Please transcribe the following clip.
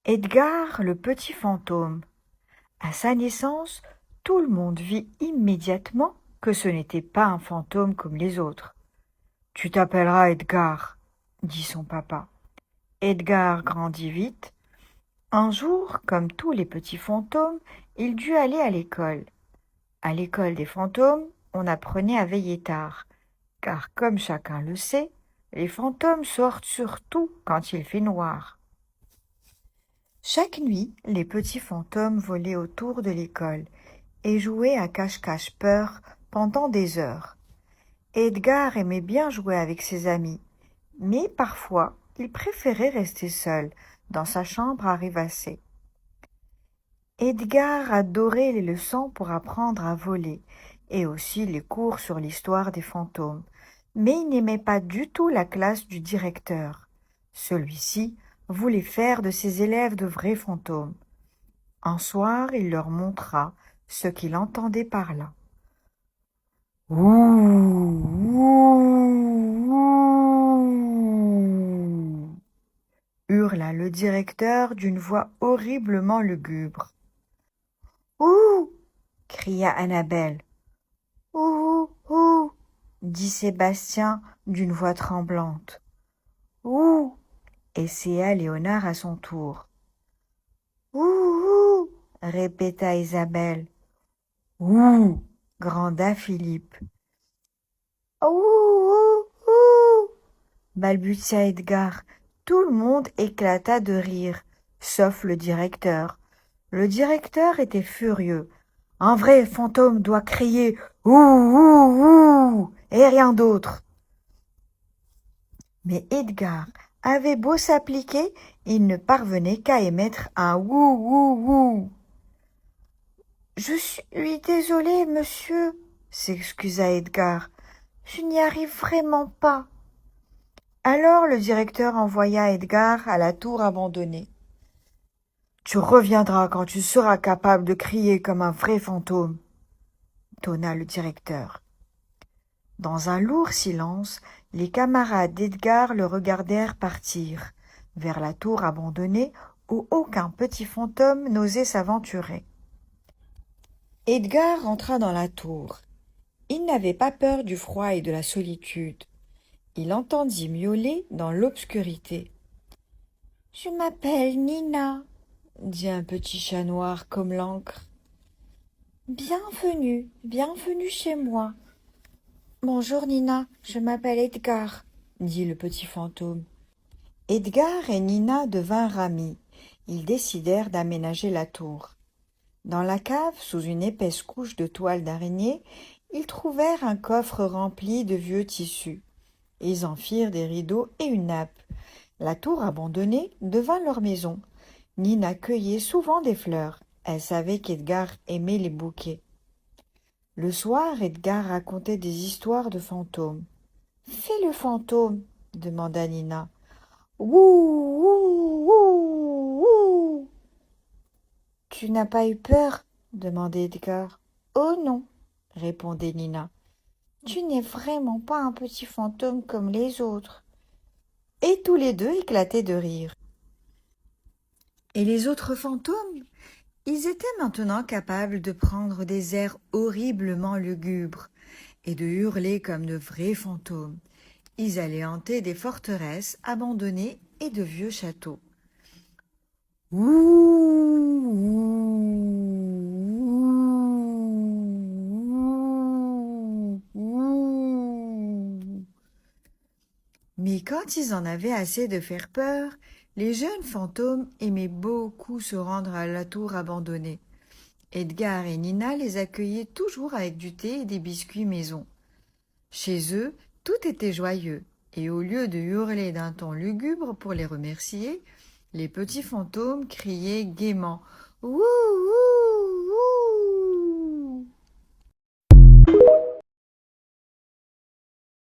Edgar, le petit fantôme. À sa naissance, tout le monde vit immédiatement que ce n'était pas un fantôme comme les autres. « Tu t'appelleras Edgar », dit son papa. Edgar grandit vite. Un jour, comme tous les petits fantômes, il dut aller à l'école. À l'école des fantômes, on apprenait à veiller tard, car comme chacun le sait, les fantômes sortent surtout quand il fait noir. Chaque nuit, les petits fantômes volaient autour de l'école et jouaient à cache-cache-peur pendant des heures. Edgar aimait bien jouer avec ses amis, mais parfois il préférait rester seul dans sa chambre à rêvasser. Edgar adorait les leçons pour apprendre à voler et aussi les cours sur l'histoire des fantômes, mais il n'aimait pas du tout la classe du directeur. Celui-ci voulait faire de ses élèves de vrais fantômes. Un soir, il leur montra ce qu'il entendait par là. « Ouh, ouh, ouh » hurla le directeur d'une voix horriblement lugubre. « Ouh » cria Annabelle. « Ouh, ouh » dit Sébastien d'une voix tremblante. « Ouh » essaya Léonard à son tour. « Ouh, ouh » répéta Isabelle. « Ouh » granda Philippe. « Ouh, ouh, ouh » balbutia Edgar. Tout le monde éclata de rire, sauf le directeur. Le directeur était furieux. Un vrai fantôme doit crier « Ouh, ouh, ouh » et rien d'autre. Mais Edgar avait beau s'appliquer, il ne parvenait qu'à émettre un « ouh, ouh, ouh ». « Je suis désolé, monsieur, » s'excusa Edgar. « Je n'y arrive vraiment pas. » Alors le directeur envoya Edgar à la tour abandonnée. « Tu reviendras quand tu seras capable de crier comme un vrai fantôme, » tonna le directeur. Dans un lourd silence, les camarades d'Edgar le regardèrent partir, vers la tour abandonnée où aucun petit fantôme n'osait s'aventurer. Edgar entra dans la tour. Il n'avait pas peur du froid et de la solitude. Il entendit miauler dans l'obscurité. « Je m'appelle Nina, » dit un petit chat noir comme l'encre. « Bienvenue, bienvenue chez moi. »« Bonjour Nina, je m'appelle Edgar, » dit le petit fantôme. Edgar et Nina devinrent amis. Ils décidèrent d'aménager la tour. Dans la cave, sous une épaisse couche de toile d'araignée, ils trouvèrent un coffre rempli de vieux tissus. Ils en firent des rideaux et une nappe. La tour abandonnée devint leur maison. Nina cueillait souvent des fleurs. Elle savait qu'Edgar aimait les bouquets. Le soir, Edgar racontait des histoires de fantômes. « Fais le fantôme, » demanda Nina. « Ouh, ouh, ouh, ouh !»« Tu n'as pas eu peur ?» demandait Edgar. « Oh non, » répondait Nina. « Tu n'es vraiment pas un petit fantôme comme les autres. » Et tous les deux éclataient de rire. Et les autres fantômes? Ils étaient maintenant capables de prendre des airs horriblement lugubres et de hurler comme de vrais fantômes. Ils allaient hanter des forteresses abandonnées et de vieux châteaux. Ouh, ouh, ouh. Mais quand ils en avaient assez de faire peur, les jeunes fantômes aimaient beaucoup se rendre à la tour abandonnée. Edgar et Nina les accueillaient toujours avec du thé et des biscuits maison. Chez eux, tout était joyeux, et au lieu de hurler d'un ton lugubre pour les remercier, les petits fantômes criaient gaiement « Ouh, ouh !»